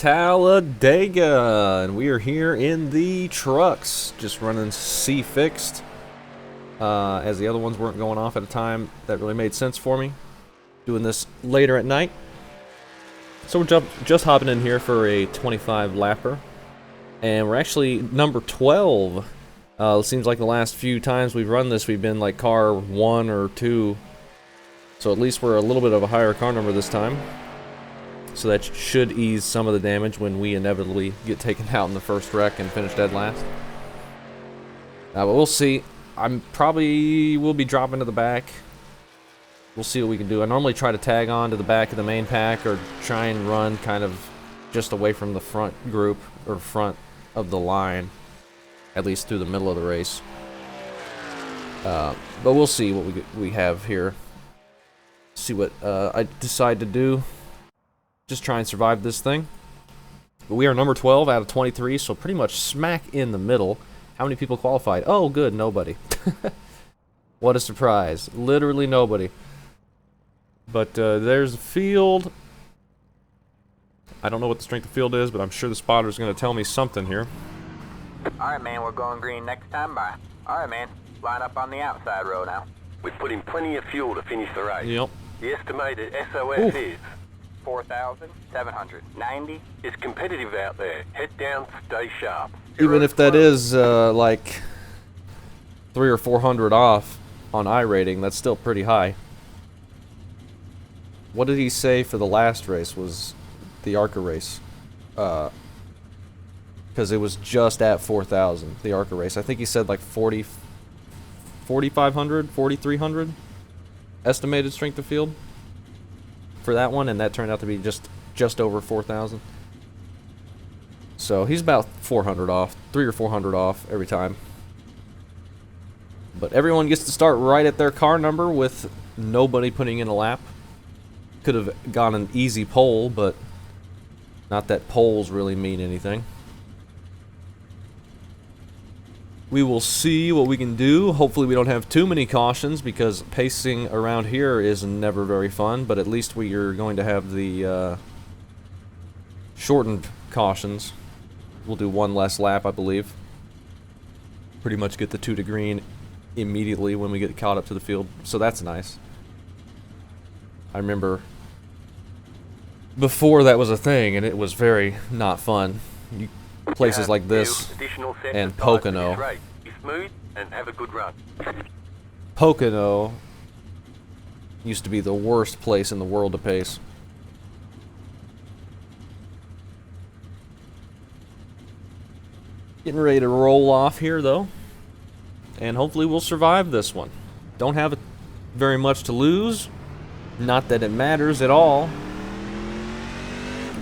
Talladega, and we are here in the trucks, just running C fixed, as the other ones weren't going off at a time that really made sense for me, doing this later at night. So we're just hopping in here for a 25 lapper, and we're actually number 12. It seems like the last few times we've run this, we've been like car 1 or 2, so at least we're a little bit of a higher car number this time. So that should ease some of the damage when we inevitably get taken out in the first wreck and finish dead last. But we'll see. I'm probably will be dropping to the back. We'll see what we can do. I normally try to tag on to the back of the main pack or try and run kind of just away from the front group or front of the line, at least through the middle of the race. But we'll see what we have here. See what I decide to do. Just try and survive this thing. But we are number 12 out of 23, so pretty much smack in the middle. How many people qualified? Oh, good, nobody. What a surprise. Literally nobody. But there's the field. I don't know what the strength of field is, but I'm sure the spotter's going to tell me something here. Alright, man, we're going green next time. Bye. Alright, man, line up on the outside row now. We've put in plenty of fuel to finish the race. Yep. The estimated SOS is 4,790. It's competitive out there. Head down, stay sharp. Even if that is like 300 or 400 off on iRating, that's still pretty high. What did he say for the last race? Was the ARCA race? Because it was just at 4,000, the ARCA race. I think he said like 4,500, 4,300 estimated strength of field for that one, and that turned out to be just over 4,000. So he's about 400 off, 300 or 400 off every time. But everyone gets to start right at their car number with nobody putting in a lap. Could have gone an easy pole, but not that poles really mean anything. We will see what we can do. Hopefully we don't have too many cautions, because pacing around here is never very fun, but at least we are going to have the shortened cautions. We'll do one less lap, I believe. Pretty much get the 2 to green immediately when we get caught up to the field, so that's nice. I remember before that was a thing, and it was very not fun. Places like this and Pocono. Be smooth and have a good run. Pocono used to be the worst place in the world to pace. Getting ready to roll off here, though, and hopefully we'll survive this one. Don't have very much to lose. Not that it matters at all.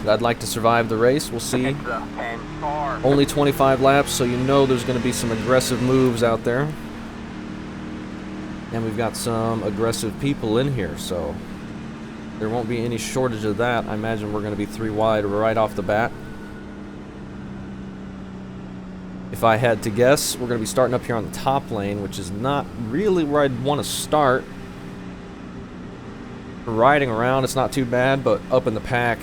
But I'd like to survive the race. We'll see. Only 25 laps, so you know there's going to be some aggressive moves out there. And we've got some aggressive people in here, so there won't be any shortage of that. I imagine we're going to be 3 wide right off the bat. If I had to guess, we're going to be starting up here on the top lane, which is not really where I'd want to start. Riding around, it's not too bad, but up in the pack,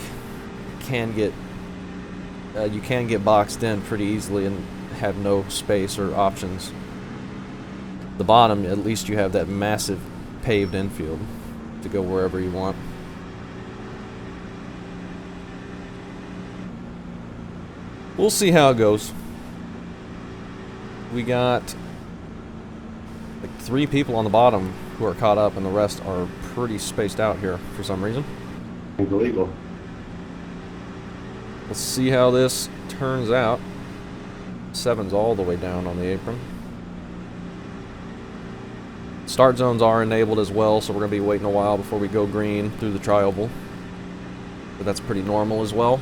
you can get boxed in pretty easily and have no space or options. The bottom, at least you have that massive paved infield to go wherever you want. We'll see how it goes. We got like 3 people on the bottom who are caught up, and the rest are pretty spaced out here for some reason. Illegal. Let's see how this turns out. 7's all the way down on the apron. Start zones are enabled as well, so we're going to be waiting a while before we go green through the tri-oval. But that's pretty normal as well.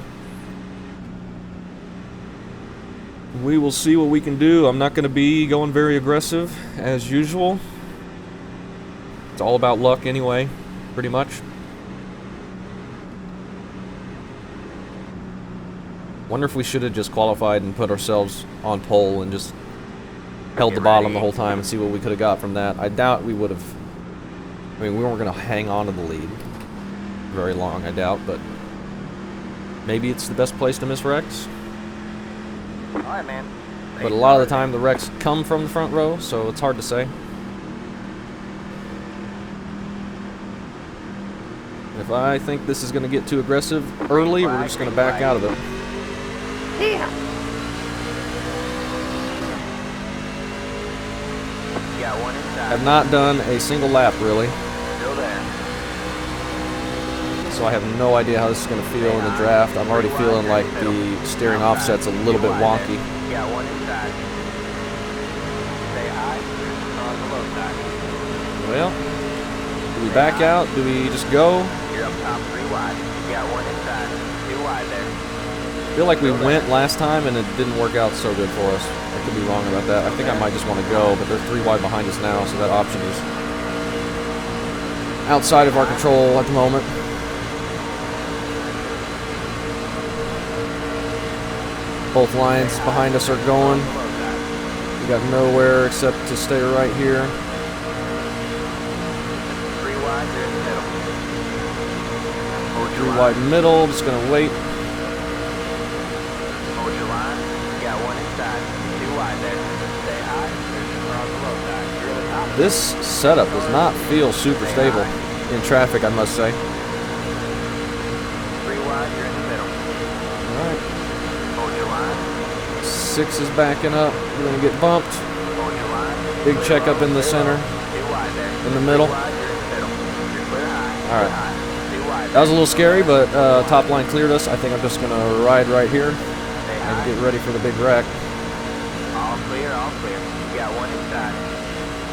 We will see what we can do. I'm not going to be going very aggressive as usual. It's all about luck anyway, pretty much. Wonder if we should have just qualified and put ourselves on pole and just held the bottom the whole time and see what we could have got from that. I doubt we would have. I mean, we weren't going to hang on to the lead very long, I doubt, but maybe it's the best place to miss wrecks. Alright, man. But a lot of the time the wrecks come from the front row, so it's hard to say. If I think this is going to get too aggressive early, we're just going to back out of it. Got one inside. I've not done a single lap, really, Still there. so I have no idea how this is going to feel in the draft. I'm already feeling like the steering offset's a little bit wonky. Got one inside. Stay high. On the low side. Well, do we back out? Do we just go? You're up top 3 wide. Got one inside. 2 wide there. I feel like we went last time and it didn't work out so good for us. I could be wrong about that. I think I might just want to go, but they're 3 wide behind us now, so that option is outside of our control at the moment. Both lines behind us are going. We got nowhere except to stay right here. 3 wide, you're in the middle. Hold 3 your line. wide middle, just gonna wait. Hold your line. Got one inside. 2 wide there. Stay high. You're on the low side. You're in the top. This setup does not feel super stable in traffic, I must say. 3 wide, you're in the middle. Alright, Hold your line. 6 is backing up. We're gonna get bumped. Hold your line. Big checkup in the center, 2 wide there. in the middle. 3 wide, you're in the middle. You're clear high. Alright. High. 2 wide. That was a little scary, but top line cleared us. I think I'm just gonna ride right here Stay and high. get ready for the big wreck. All clear, all clear. You got one inside.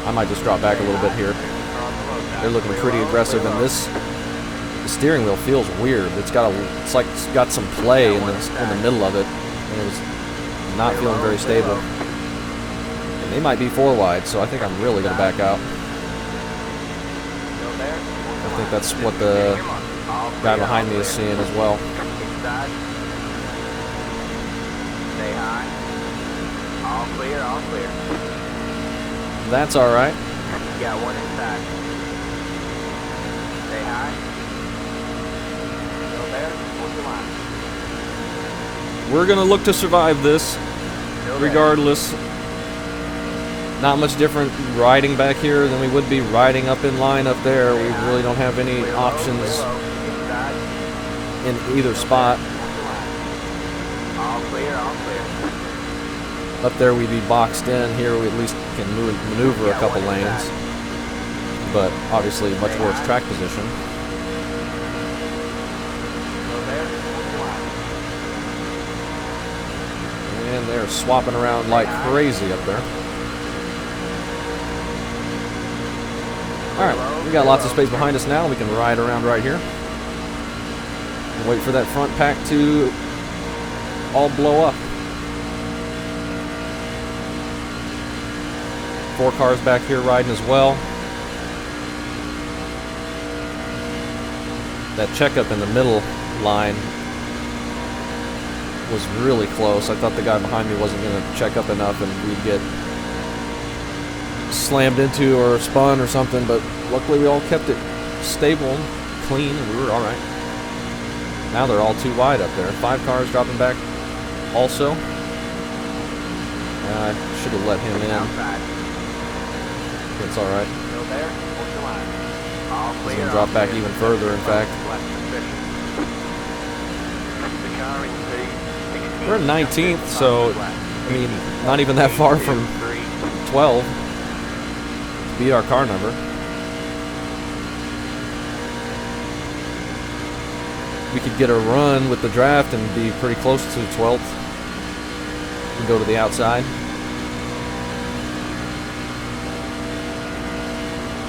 I might just drop back a little bit here. On the low side. They're looking Clear pretty low, aggressive, clear and low. the steering wheel feels weird. It's like it's got some play in the middle of it, and it was not feeling very stable. And they might be 4 wide, so I think I'm really gonna back out. Still there. I think that's what the All guy clear, behind all me is clear. seeing as well. Inside. Stay high. All clear, all clear. That's all right. You got one inside. Stay high. Still there. Hold your line. We're gonna look to survive this, Still there. regardless. Not much different riding back here than we would be riding up in line up there. We really don't have any Clear low, options clear low. Inside. in either spot. Hold your line. All clear, all clear. Up there we'd be boxed in. Here we at least can maneuver a couple lanes, but obviously much worse track position. Still there. Hold your line. And they're swapping around like crazy up there. Alright, we got lots of space behind us now. We can ride around right here. And wait for that front pack to all blow up. 4 cars back here riding as well. That checkup in the middle line was really close. I thought the guy behind me wasn't going to check up enough and we'd get slammed into or spun or something, but luckily we all kept it stable and clean and we were alright. Now they're all 2 wide up there. 5 cars dropping back also. I should have let him in. Outside. It's alright. Still there. Hold your line. All He's clear. going to drop back even further, in fact. The car in speed. We're in 19th, so, I mean, not even that far from 12 to beat our car number. We could get a run with the draft and be pretty close to 12th and go to the outside.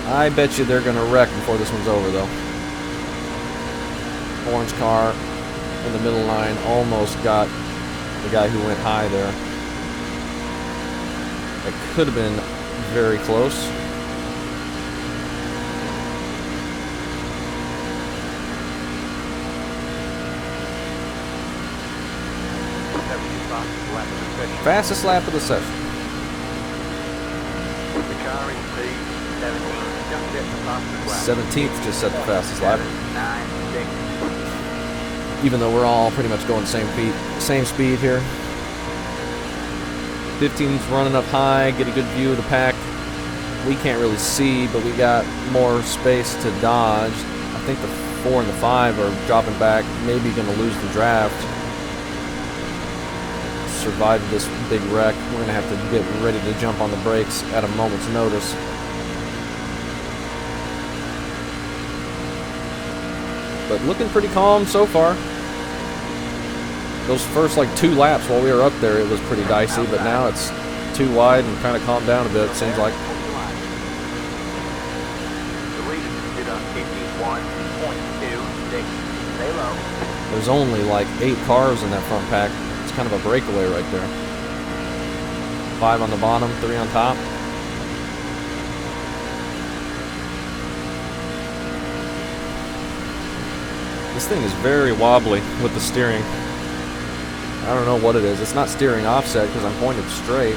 I bet you they're going to wreck before this one's over, though. Orange car in the middle line almost got the guy who went high there. It could have been very close. Fastest lap of the session. The car in speed. 17. Just hit the fastest lap. 17th just set the fastest lap. 9, 6. even though we're all pretty much going same speed here. 15's running up high, get a good view of the pack. We can't really see, but we got more space to dodge. I think the 4 and the 5 are dropping back, maybe going to lose the draft. Survived this big wreck. We're going to have to get ready to jump on the brakes at a moment's notice. But looking pretty calm so far. Those first like 2 laps while we were up there, it was pretty dicey, but now it's too wide and kind of calmed down a bit, it seems like. There's only like 8 cars in that front pack. It's kind of a breakaway right there. 5 on the bottom, 3 on top. This thing is very wobbly with the steering. I don't know what it is. It's not steering offset because I'm pointed straight.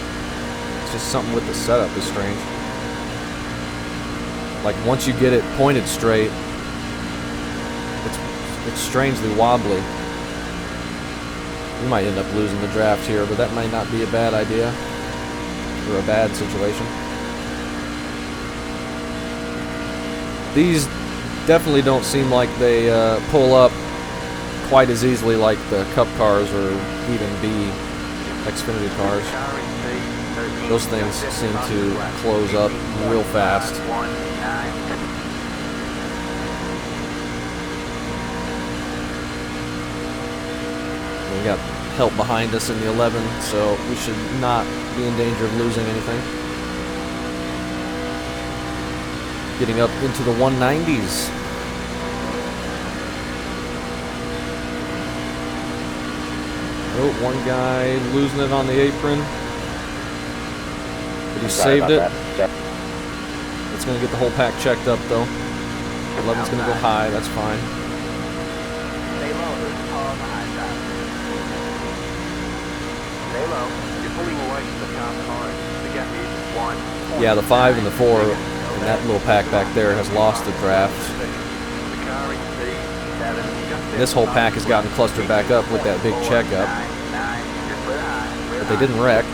It's just something with the setup is strange. Like once you get it pointed straight, it's strangely wobbly. We might end up losing the draft here, but that might not be a bad idea or a bad situation. These definitely don't seem like they pull up quite as easily like the Cup cars or even B Xfinity cars. Those things seem to close up real fast. We got help behind us in the 11, so we should not be in danger of losing anything. Getting up into the 190s. Oh, one guy losing it on the apron. But he saved it. It's going to get the whole pack checked up, though. 11's going to go high. That's fine. Stay low. There's a car on the high side. Stay low. You're pulling away from the car behind. The gap is 1. Yeah, the 5 and the 4 in that little pack back there has lost the draft. The car in C7. This whole pack has gotten clustered back up with that big checkup. But they didn't wreck.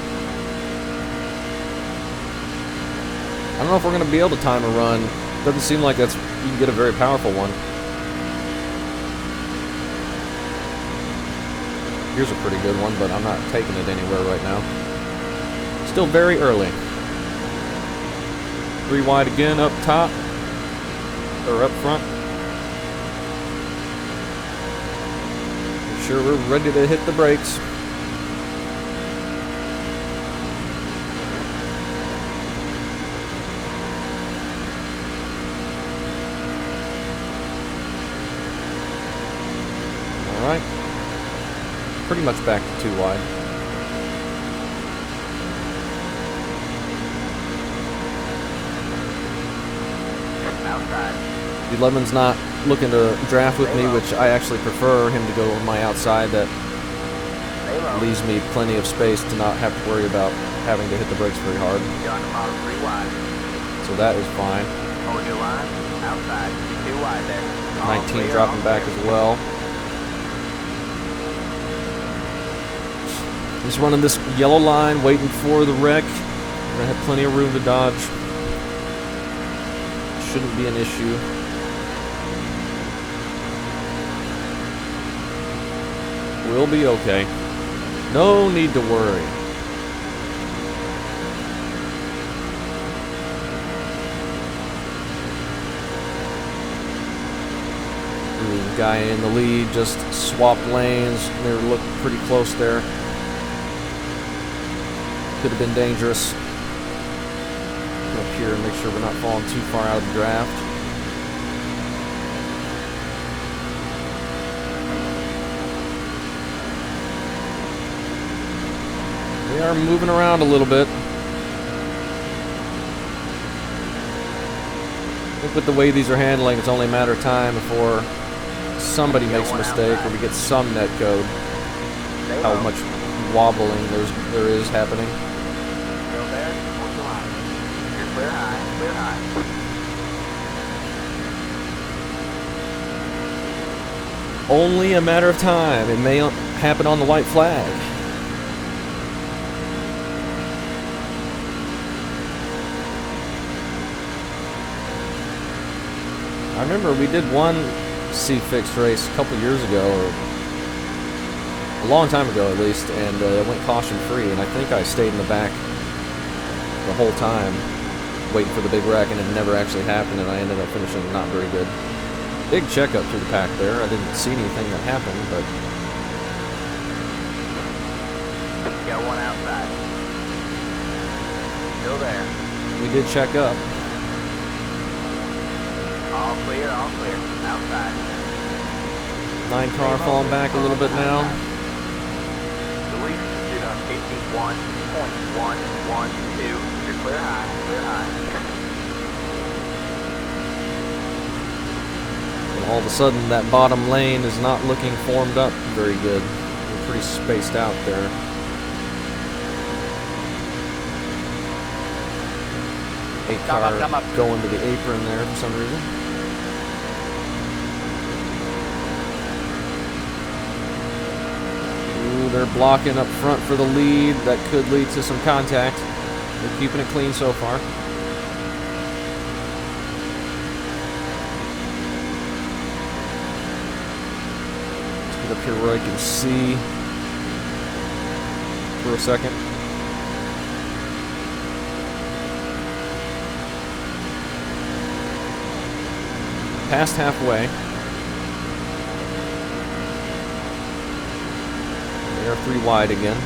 I don't know if we're going to be able to time a run. Doesn't seem like you can get a very powerful one. Here's a pretty good one, but I'm not taking it anywhere right now. Still very early. 3 wide again up top. Or up front. Make sure we're ready to hit the brakes. Alright. Pretty much back to 2 wide. Outside. The 11's not looking to draft with me, which I actually prefer him to go on my outside. That leaves me plenty of space to not have to worry about having to hit the brakes very hard. You're on the bottom 3 wide. So that is fine. Hold your line. Outside. 2 wide there. 19 dropping back as well. Just running this yellow line, waiting for the wreck. We're gonna have plenty of room to dodge. Shouldn't be an issue. We'll be okay. No need to worry. The guy in the lead just swapped lanes. They were looking pretty close there. Could have been dangerous. Go up here and make sure we're not falling too far out of the draft. We are moving around a little bit. I think with the way these are handling, it's only a matter of time before somebody makes a mistake or we get some net code. How much wobbling there is happening. Still there. Hold your line. You're clear high. Clear high. only a matter of time. It may happen on the white flag. I remember we did one C-Fixed race a couple years ago, or a long time ago at least, and it went caution-free, and I think I stayed in the back the whole time, waiting for the big wreck, and it never actually happened, and I ended up finishing not very good. Big checkup through the pack there. I didn't see anything that happened, but... Got one outside. Still there. we did check up. All clear, outside. 9 car falling back a little bit now. The lead is on 51.112. You're clear high, And all of a sudden, that bottom lane is not looking formed up very good. We're pretty spaced out there. Eight car going to the apron there for some reason. Ooh, they're blocking up front for the lead. That could lead to some contact. They're keeping it clean so far. Let's get up here where I can see for a second. Past halfway. They are 3 wide again.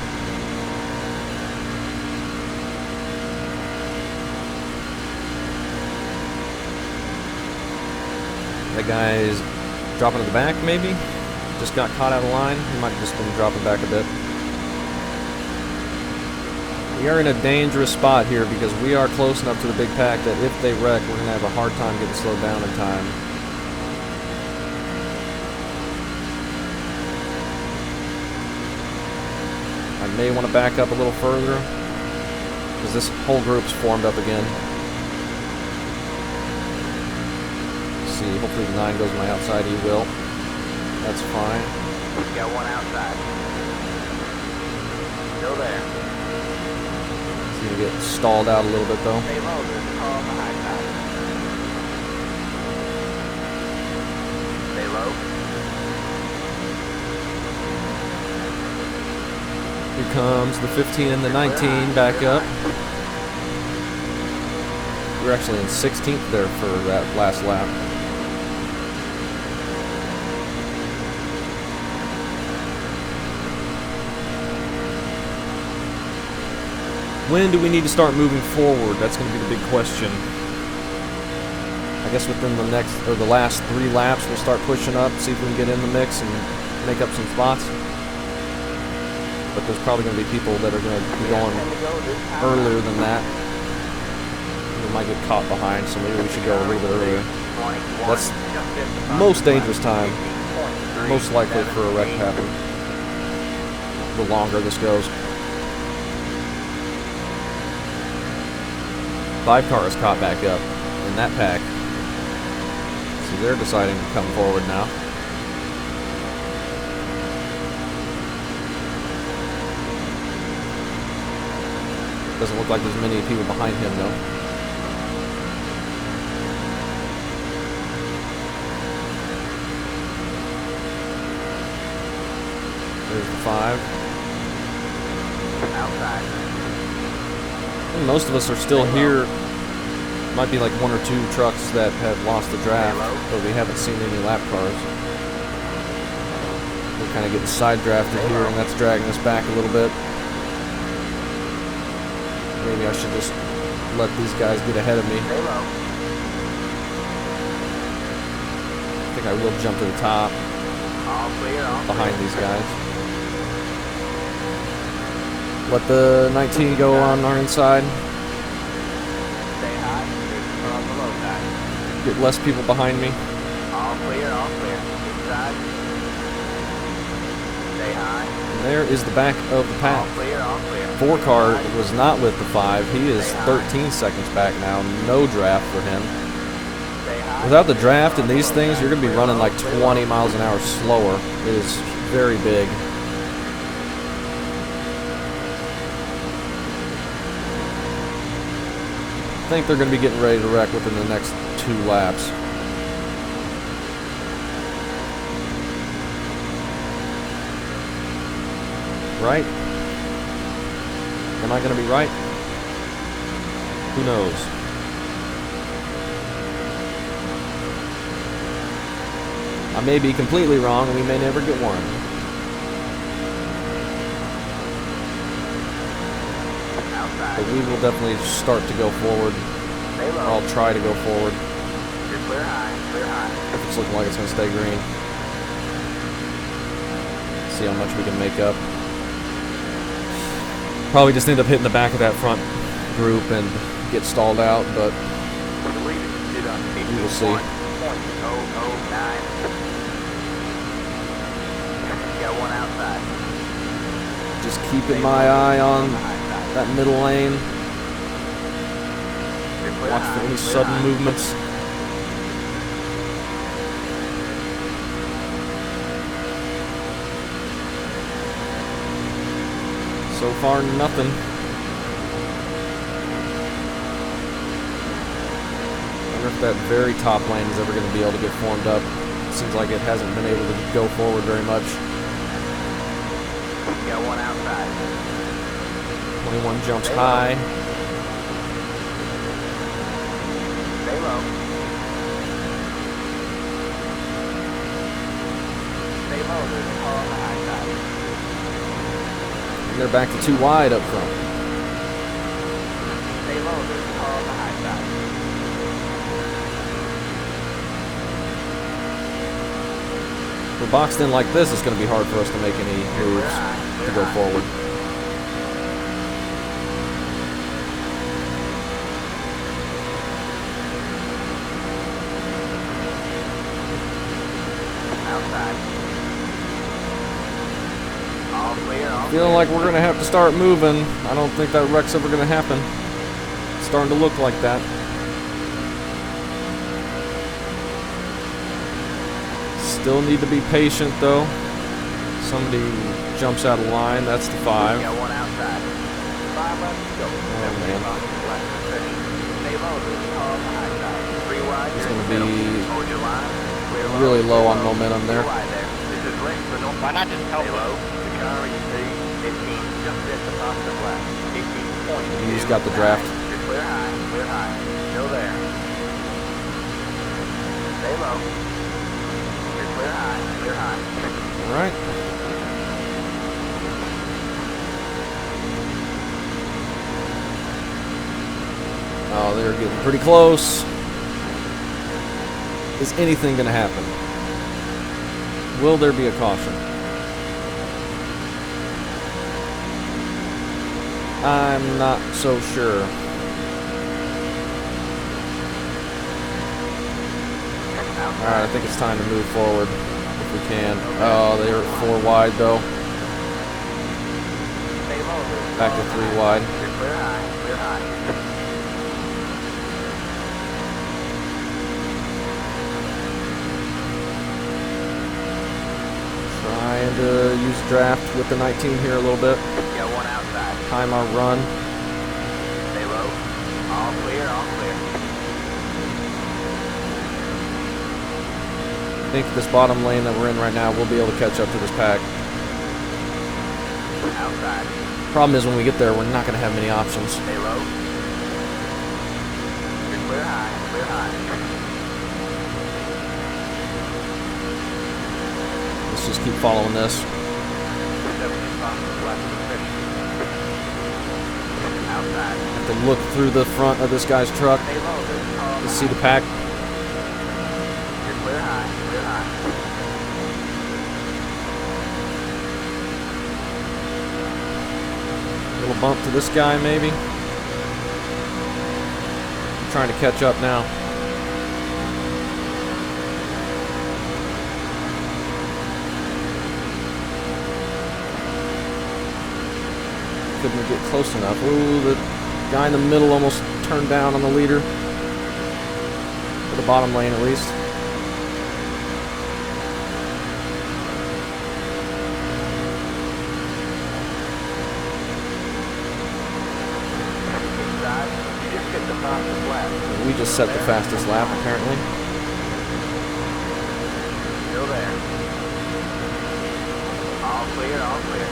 That guy's dropping to the back, maybe? Just got caught out of line. He might have just been dropping back a bit. We are in a dangerous spot here because we are close enough to the big pack that if they wreck, we're going to have a hard time getting slowed down in time. I may want to back up a little further because this whole group's formed up again. Let's see, hopefully the 9 goes my outside. He will. That's fine. Got one outside. Still there. He's going to get stalled out a little bit though. Stay low, there's a car on the high side. Stay low. Here comes the 15 and the 19 back up. We're actually in 16th there for that last lap. When do we need to start moving forward? That's going to be the big question. I guess within the next, or the last 3 laps, we'll start pushing up, see if we can get in the mix and make up some spots. But there's probably going to be people that are going to be going earlier than that. We might get caught behind, so maybe we should go a little bit earlier. That's most dangerous time, most likely for a wreck to happen, the longer this goes. 5 cars caught back up in that pack. So they're deciding to come forward now. Doesn't look like there's many people behind him though. There's the 5. Outside. And most of us are still here. Might be like 1 or 2 trucks that have lost the draft, but we haven't seen any lap cars. We're kind of getting side drafted here, and that's dragging us back a little bit. Maybe I should just let these guys get ahead of me. I think I will jump to the top behind these guys. Let the 19 go on our inside. Stay high, or on the low side. Get less people behind me. All clear, inside. Stay high. And there is the back of the pack. All clear. 4 car was not with the 5. He is 13 seconds back now. No draft for him. Without the draft and these things, you're going to be running like 20 miles an hour slower. It is very big. I think they're going to be getting ready to wreck within the next 2 laps. Right? Am I going to be right? Who knows? I may be completely wrong, and we may never get one. But we will definitely start to go forward. Or I'll try to go forward. Clear high. If it's looking like it's going to stay green. See how much we can make up. Probably just end up hitting the back of that front group and get stalled out, but we will see. Got one outside. Just keeping my eye on that middle lane. Watch for any sudden movements. So far, nothing. I wonder if that very top lane is ever going to be able to get formed up. Seems like it hasn't been able to go forward very much. Got one outside. 21 jumps high. Stay low. Stay low. There's a car on the high side. And they're back to 2 wide up front. Stay low. There's a car on the high side. If we're boxed in like this, it's going to be hard for us to make any moves to go forward. Feeling like we're going to have to start moving. I don't think that wreck's ever going to happen. It's starting to look like that. Still need to be patient though. Somebody jumps out of line. That's the 5. Got one outside. 5 left to go. Oh man. It's going to be really low on momentum there. Why not just help low? The car you see, 15, just at the top of the flat. 18 He's got the draft. You're clear high, still there. Stay low. You're clear high. All right. Oh, they're getting pretty close. Is anything going to happen? Will there be a caution? I'm not so sure. Alright, I think it's time to move forward if we can. Oh, they're 4 wide though. Back to 3 wide. Clear high. Trying to use draft with the 19 here a little bit. Got one outside. Time our run. Stay low. All clear. I think this bottom lane that we're in right now, we'll be able to catch up to this pack. Outside. Problem is when we get there, we're not going to have many options. Stay low. You're clear high. Let's just keep following this. Outside. Have to look through the front of this guy's truck Stay low. There's a car on to the see high. the pack. You're clear high. Little bump to this guy, maybe. I'm trying to catch up now. Couldn't get close enough. Ooh, the guy in the middle almost turned down on the leader. Could have bottom lane at least. Inside, you just hit the fastest lap. We just set the fastest lap, apparently. Still there. All clear, all clear.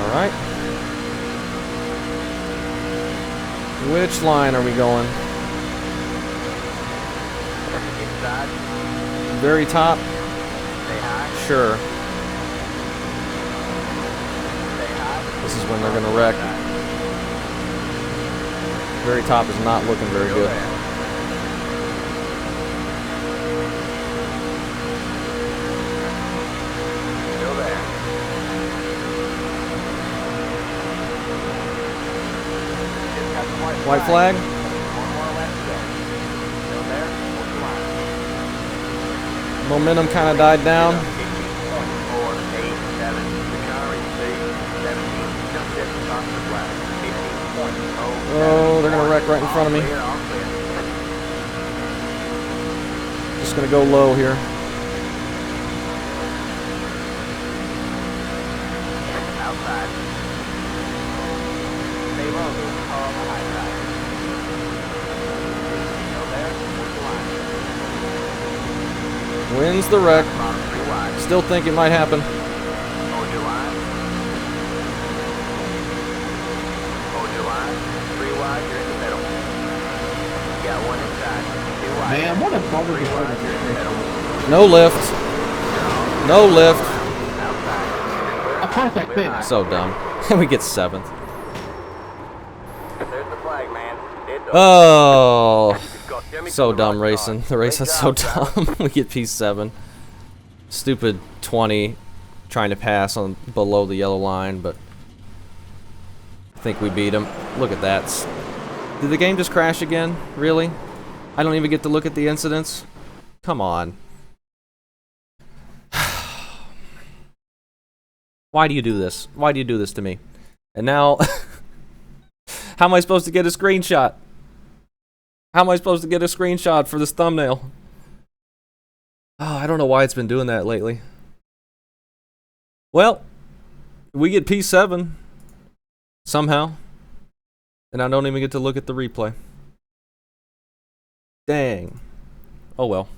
Alright. Which line are we going? Inside, Very top? stay high, Sure. stay high. This is when they're gonna wreck. Very top is not looking very Still good. there. Still there. Just got the White flag? One more lap to go. Still there. What's the line? Momentum kind of died down. 15.487. The car is C17. Just hit the fastest lap. 15.0. Oh, they're gonna wreck right in front of me. Clear, all clear. Just gonna go low here. Outside. Stay low. There's a car on the high side. Still there. What's the line? Wins the wreck. Bottom 3 wide. Still think it might happen. Hold your line. Hold your line. 3 wide, you're in the middle. You got 1 inside. 2 wide. Man, what a bummer 3 wide, you're in the middle. No lift. No lift. Outside. A perfect finish. So dumb. We get 7th. There's the flag, man. Oh. Got Jimmy So to the dumb right racing. side. The race Great is so job, Tyler. dumb. We get P7. Stupid 20 trying to pass on below the yellow line, but I think we beat him. Look at that. Did the game just crash again? Really? I don't even get to look at the incidents? Come on. Why do you do this? Why do you do this to me? And now, how am I supposed to get a screenshot? How am I supposed to get a screenshot for this thumbnail? Oh, I don't know why it's been doing that lately. Well, we get P7 somehow, and I don't even get to look at the replay. Dang. Oh well.